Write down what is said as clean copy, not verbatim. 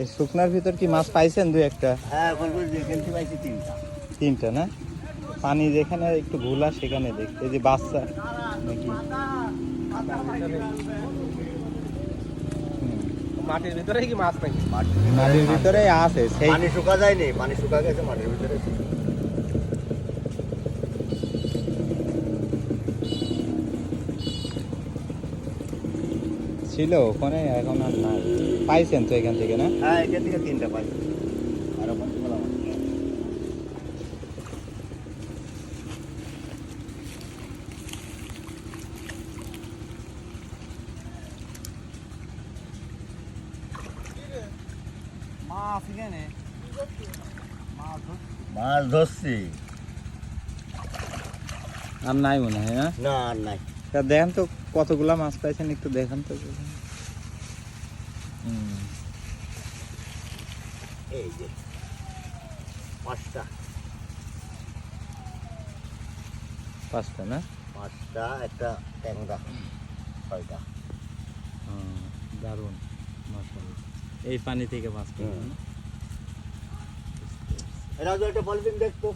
এই শুকনার ভিতর কি মাছ পাইছেন দুই একটা? হ্যাঁ, দেখেছি পাইছি তিনটা না? পানি যেখানে একটু ঘোলা সেখানে দেখতে যে বাচ্চা নাকি মাটির ভিতরে কি মাছ নাকি? মাটির ভিতরে আছে সেই পানি শুকা যায়নি, পানি শুকা গেছে মাটির ভিতরে। ছিল ওখানে, এখন আর নাই। পাইছেন তো এখান থেকে না? হ্যাঁ, এখান থেকে তিনটা পাইছি। আরো পাঁচ বলা মাছ। মাছ ধরছি আর নাই মনে হয় না? না, আর নাই। তা দেখেন তো কতগুলা মাছ পাইছেন, একটু দেখান তো। এই যে পাঁচটা না? পাঁচটা, একটা ট্যাংরা, ছয়টা। দারুণ মাশাআল্লাহ। এই পানি থেকে মাছ পেলেন না? এরা একটা পলিথিন দেখতো।